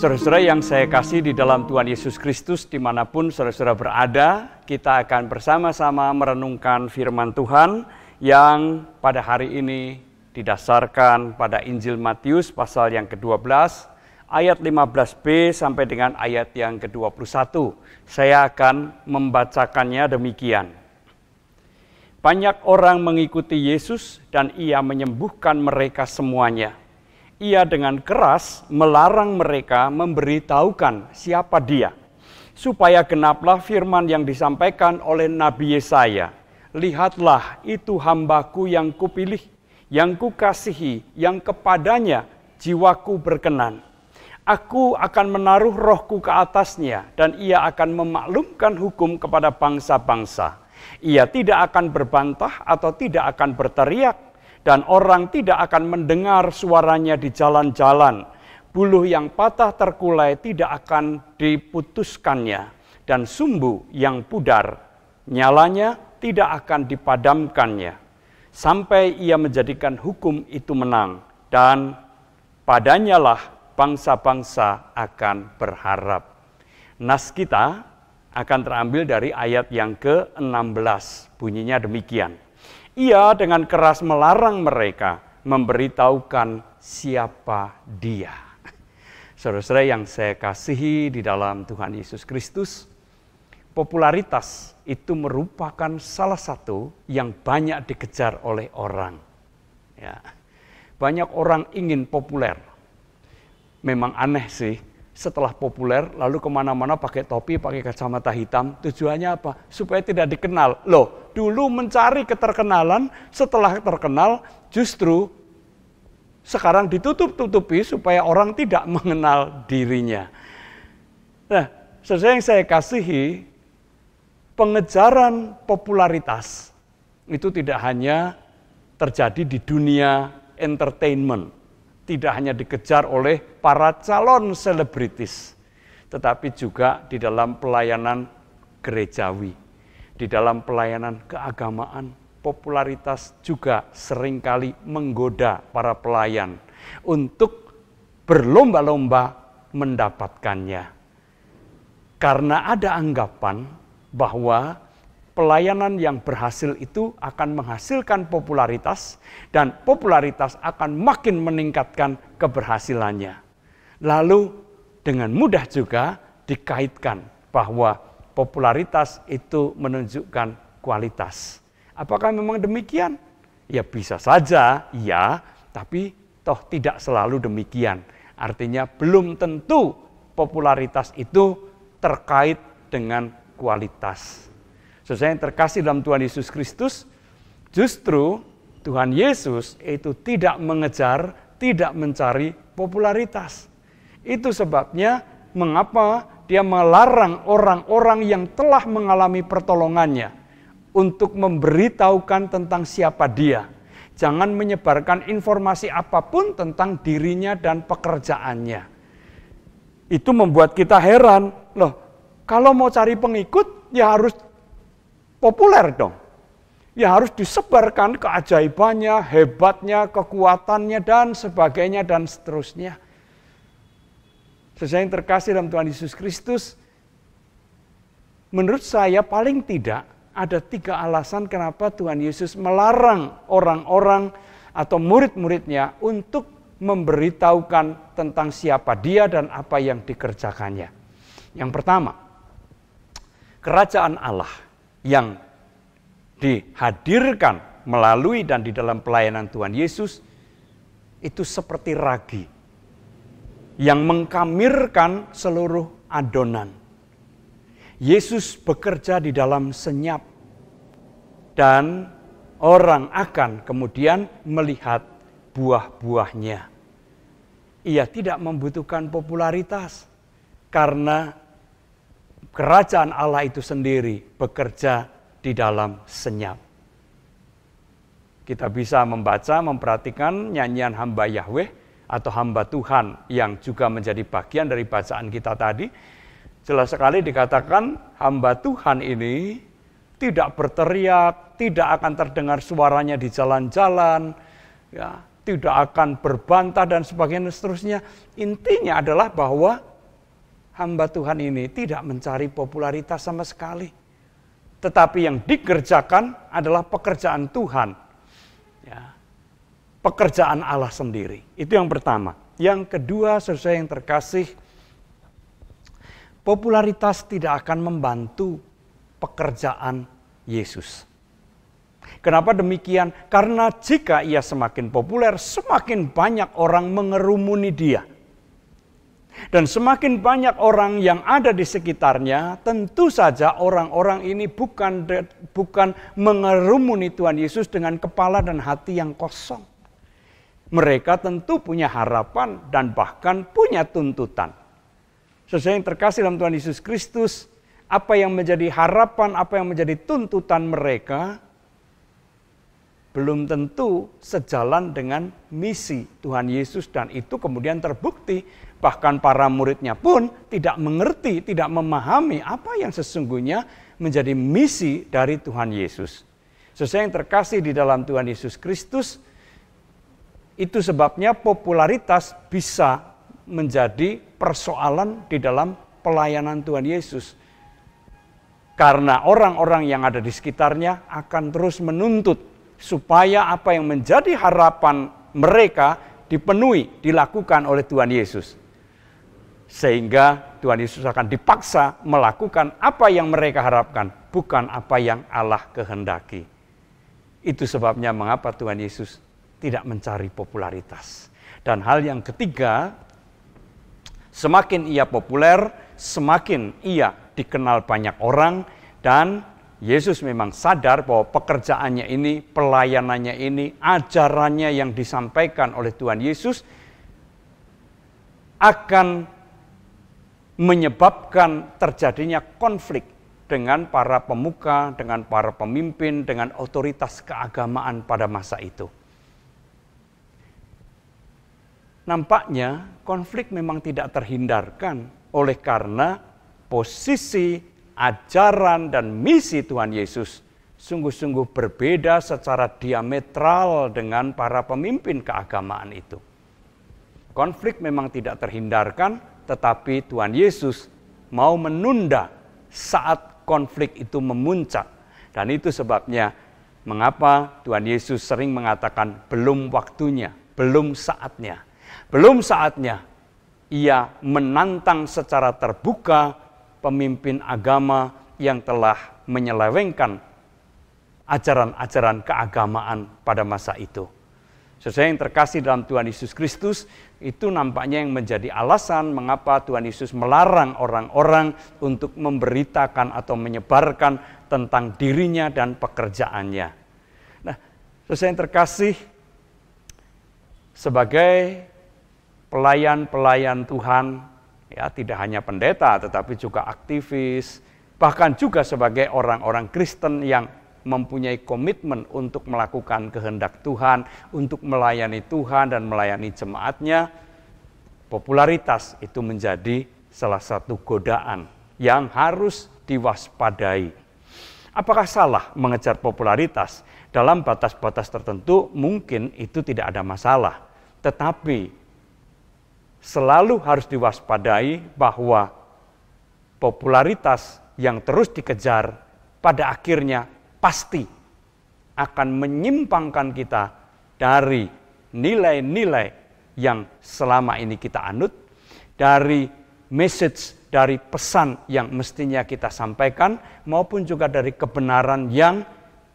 Saudara-saudara yang saya kasih di dalam Tuhan Yesus Kristus, dimanapun saudara-saudara berada, kita akan bersama-sama merenungkan firman Tuhan yang pada hari ini didasarkan pada Injil Matius pasal yang ke-12, ayat 15b sampai dengan ayat yang ke-21. Saya akan membacakannya demikian. Banyak orang mengikuti Yesus dan ia menyembuhkan mereka semuanya. Ia dengan keras melarang mereka memberitahukan siapa dia, supaya genaplah firman yang disampaikan oleh Nabi Yesaya. Lihatlah, itu hambaku yang kupilih, yang kukasihi, yang kepadanya jiwaku berkenan. Aku akan menaruh rohku ke atasnya, dan ia akan memaklumkan hukum kepada bangsa-bangsa. Ia tidak akan berbantah atau tidak akan berteriak, dan orang tidak akan mendengar suaranya di jalan-jalan. Buluh yang patah terkulai tidak akan diputuskannya, dan sumbu yang pudar nyalanya tidak akan dipadamkannya, sampai ia menjadikan hukum itu menang, dan padanyalah bangsa-bangsa akan berharap. Nas kita akan terambil dari ayat yang ke-16, bunyinya demikian. Ia dengan keras melarang mereka memberitahukan siapa dia. Saudara-saudara yang saya kasihi di dalam Tuhan Yesus Kristus, popularitas itu merupakan salah satu yang banyak dikejar oleh orang. Ya. Banyak orang ingin populer. Memang aneh sih, setelah populer lalu kemana-mana pakai topi, pakai kacamata hitam. Tujuannya apa? Supaya tidak dikenal. Loh, dulu mencari keterkenalan, setelah terkenal justru sekarang ditutup-tutupi supaya orang tidak mengenal dirinya. Nah, saudara yang saya kasihi, pengejaran popularitas itu tidak hanya terjadi di dunia entertainment, tidak hanya dikejar oleh para calon selebritis, tetapi juga di dalam pelayanan gerejawi, di dalam pelayanan keagamaan. Popularitas juga seringkali menggoda para pelayan untuk berlomba-lomba mendapatkannya. Karena ada anggapan bahwa pelayanan yang berhasil itu akan menghasilkan popularitas, dan popularitas akan makin meningkatkan keberhasilannya. Lalu dengan mudah juga dikaitkan bahwa popularitas itu menunjukkan kualitas. Apakah memang demikian? Ya bisa saja, ya, tapi toh tidak selalu demikian. Artinya belum tentu popularitas itu terkait dengan kualitas. Saudara yang terkasih dalam Tuhan Yesus Kristus, justru Tuhan Yesus itu tidak mengejar, tidak mencari popularitas. Itu sebabnya mengapa dia melarang orang-orang yang telah mengalami pertolongannya untuk memberitahukan tentang siapa dia. Jangan menyebarkan informasi apapun tentang dirinya dan pekerjaannya. Itu membuat kita heran. Loh, kalau mau cari pengikut ya harus populer dong. Ya harus disebarkan keajaibannya, hebatnya, kekuatannya, dan sebagainya, dan seterusnya. Saudara yang terkasih dalam Tuhan Yesus Kristus, menurut saya paling tidak ada 3 alasan kenapa Tuhan Yesus melarang orang-orang atau murid-muridnya untuk memberitahukan tentang siapa dia dan apa yang dikerjakannya. Yang pertama, kerajaan Allah yang dihadirkan melalui dan di dalam pelayanan Tuhan Yesus itu seperti ragi yang mengkamirkan seluruh adonan. Yesus bekerja di dalam senyap dan orang akan kemudian melihat buah-buahnya. Ia tidak membutuhkan popularitas karena kerajaan Allah itu sendiri bekerja di dalam senyap. Kita bisa membaca, memperhatikan nyanyian hamba Yahweh atau hamba Tuhan yang juga menjadi bagian dari bacaan kita tadi. Jelas sekali dikatakan hamba Tuhan ini tidak berteriak, tidak akan terdengar suaranya di jalan-jalan, ya, tidak akan berbantah dan sebagainya seterusnya. Intinya adalah bahwa hamba Tuhan ini tidak mencari popularitas sama sekali. Tetapi yang dikerjakan adalah pekerjaan Tuhan. Ya. Pekerjaan Allah sendiri. Itu yang pertama. Yang kedua, saudara yang terkasih, popularitas tidak akan membantu pekerjaan Yesus. Kenapa demikian? Karena jika ia semakin populer, semakin banyak orang mengerumuni dia. Dan semakin banyak orang yang ada di sekitarnya, tentu saja orang-orang ini bukan mengerumuni Tuhan Yesus dengan kepala dan hati yang kosong. Mereka tentu punya harapan dan bahkan punya tuntutan. Saudara yang terkasih dalam Tuhan Yesus Kristus, apa yang menjadi harapan, apa yang menjadi tuntutan mereka, belum tentu sejalan dengan misi Tuhan Yesus, dan itu kemudian terbukti. Bahkan para muridnya pun tidak mengerti, tidak memahami apa yang sesungguhnya menjadi misi dari Tuhan Yesus. Saudara yang terkasih di dalam Tuhan Yesus Kristus, itu sebabnya popularitas bisa menjadi persoalan di dalam pelayanan Tuhan Yesus. Karena orang-orang yang ada di sekitarnya akan terus menuntut supaya apa yang menjadi harapan mereka dipenuhi, dilakukan oleh Tuhan Yesus. Sehingga Tuhan Yesus akan dipaksa melakukan apa yang mereka harapkan, bukan apa yang Allah kehendaki. Itu sebabnya mengapa Tuhan Yesus tidak mencari popularitas. Dan hal yang ketiga, semakin ia populer, semakin ia dikenal banyak orang, dan Yesus memang sadar bahwa pekerjaannya ini, pelayanannya ini, ajarannya yang disampaikan oleh Tuhan Yesus akan menyebabkan terjadinya konflik dengan para pemuka, dengan para pemimpin, dengan otoritas keagamaan pada masa itu. Nampaknya konflik memang tidak terhindarkan oleh karena posisi, ajaran, dan misi Tuhan Yesus sungguh-sungguh berbeda secara diametral dengan para pemimpin keagamaan itu. Konflik memang tidak terhindarkan, tetapi Tuhan Yesus mau menunda saat konflik itu memuncak. Dan itu sebabnya mengapa Tuhan Yesus sering mengatakan belum waktunya, belum saatnya. Belum saatnya ia menantang secara terbuka pemimpin agama yang telah menyelewengkan ajaran-ajaran keagamaan pada masa itu. Saudara yang terkasih dalam Tuhan Yesus Kristus, itu nampaknya yang menjadi alasan mengapa Tuhan Yesus melarang orang-orang untuk memberitakan atau menyebarkan tentang dirinya dan pekerjaannya. Nah, saudara yang terkasih, sebagai pelayan-pelayan Tuhan, ya tidak hanya pendeta tetapi juga aktivis, bahkan juga sebagai orang-orang Kristen yang mempunyai komitmen untuk melakukan kehendak Tuhan, untuk melayani Tuhan dan melayani jemaatnya, popularitas itu menjadi salah satu godaan yang harus diwaspadai. Apakah salah mengejar popularitas? Dalam batas-batas tertentu mungkin itu tidak ada masalah, tetapi selalu harus diwaspadai bahwa popularitas yang terus dikejar pada akhirnya pasti akan menyimpangkan kita dari nilai-nilai yang selama ini kita anut, dari message, dari pesan yang mestinya kita sampaikan, maupun juga dari kebenaran yang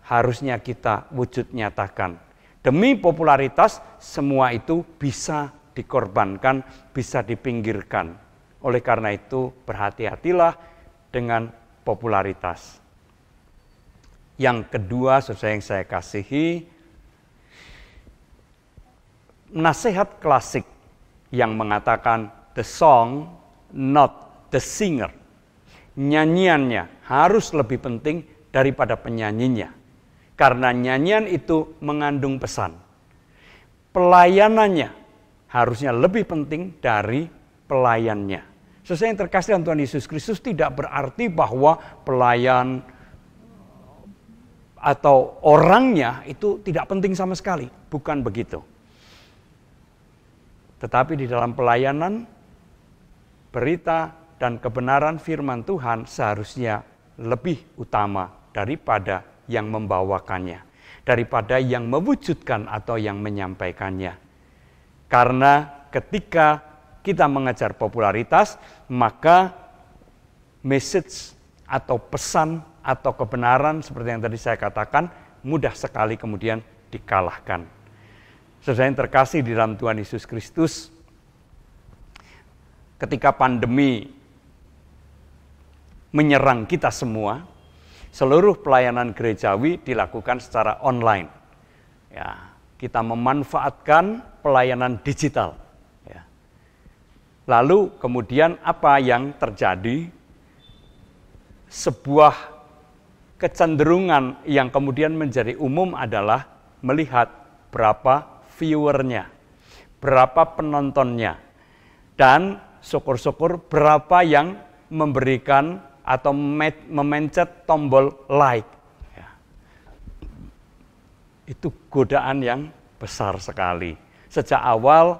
harusnya kita wujud nyatakan. Demi popularitas, semua itu bisa dikorbankan, bisa dipinggirkan. Oleh karena itu, berhati-hatilah dengan popularitas. Yang kedua, saudara yang saya kasihi, nasihat klasik yang mengatakan the song, not the singer. Nyanyiannya harus lebih penting daripada penyanyinya. Karena nyanyian itu mengandung pesan. Pelayanannya harusnya lebih penting dari pelayannya. Saudara yang terkasih dalam Tuhan Yesus Kristus, tidak berarti bahwa pelayan atau orangnya itu tidak penting sama sekali. Bukan begitu. Tetapi di dalam pelayanan, berita dan kebenaran firman Tuhan seharusnya lebih utama daripada yang membawakannya, daripada yang mewujudkan atau yang menyampaikannya. Karena ketika kita mengejar popularitas, maka message atau pesan atau kebenaran seperti yang tadi saya katakan mudah sekali kemudian dikalahkan. Saudara yang terkasih di dalam Tuhan Yesus Kristus, ketika pandemi menyerang kita semua, seluruh pelayanan gerejawi dilakukan secara online. Ya, kita memanfaatkan pelayanan digital. Ya. Lalu kemudian apa yang terjadi? Sebuah kecenderungan yang kemudian menjadi umum adalah melihat berapa viewernya, berapa penontonnya, dan syukur-syukur berapa yang memberikan atau memencet tombol like. Ya. Itu godaan yang besar sekali. Sejak awal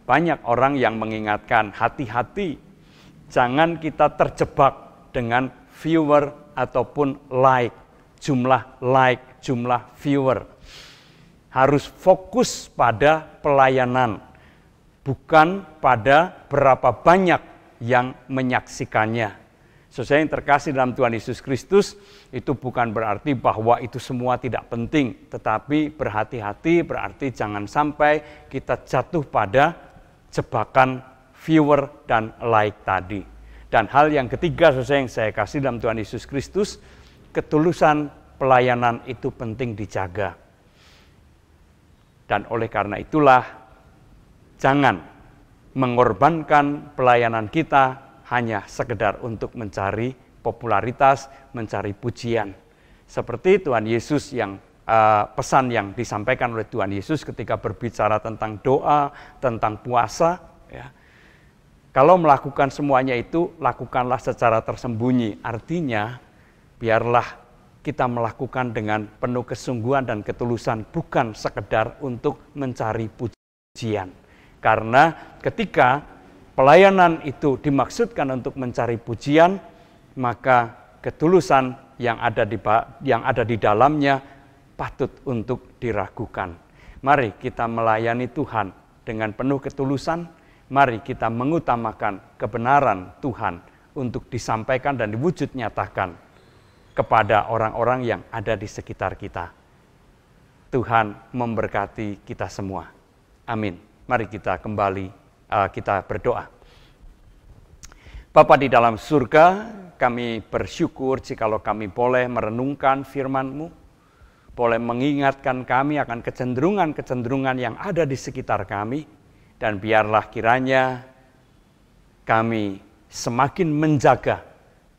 banyak orang yang mengingatkan, hati-hati, jangan kita terjebak dengan viewer ataupun jumlah viewer. Harus fokus pada pelayanan, bukan pada berapa banyak yang menyaksikannya. Saudara yang terkasih dalam Tuhan Yesus Kristus, itu bukan berarti bahwa itu semua tidak penting, tetapi berhati-hati berarti jangan sampai kita jatuh pada jebakan viewer dan like tadi. Dan hal yang ketiga, saudara yang saya kasih dalam Tuhan Yesus Kristus, ketulusan pelayanan itu penting dijaga. Dan oleh karena itulah, jangan mengorbankan pelayanan kita hanya sekedar untuk mencari popularitas, mencari pujian. Seperti Tuhan Yesus yang pesan yang disampaikan oleh Tuhan Yesus ketika berbicara tentang doa, tentang puasa. Ya. Kalau melakukan semuanya itu, lakukanlah secara tersembunyi. Artinya, biarlah kita melakukan dengan penuh kesungguhan dan ketulusan, bukan sekedar untuk mencari pujian. Karena ketika pelayanan itu dimaksudkan untuk mencari pujian, maka ketulusan yang ada di dalamnya patut untuk diragukan. Mari kita melayani Tuhan dengan penuh ketulusan, mari kita mengutamakan kebenaran Tuhan untuk disampaikan dan diwujud nyatakan kepada orang-orang yang ada di sekitar kita. Tuhan memberkati kita semua. Amin. Mari kita kembali, kita berdoa. Bapa di dalam surga, kami bersyukur jikalau kami boleh merenungkan firman-Mu, boleh mengingatkan kami akan kecenderungan-kecenderungan yang ada di sekitar kami, dan biarlah kiranya kami semakin menjaga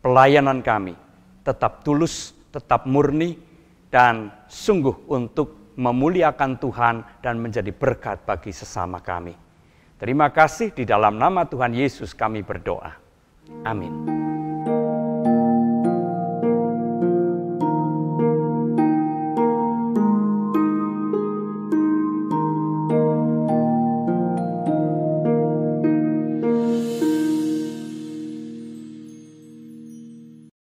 pelayanan kami, tetap tulus, tetap murni, dan sungguh untuk memuliakan Tuhan dan menjadi berkat bagi sesama kami. Terima kasih, di dalam nama Tuhan Yesus kami berdoa. Amin.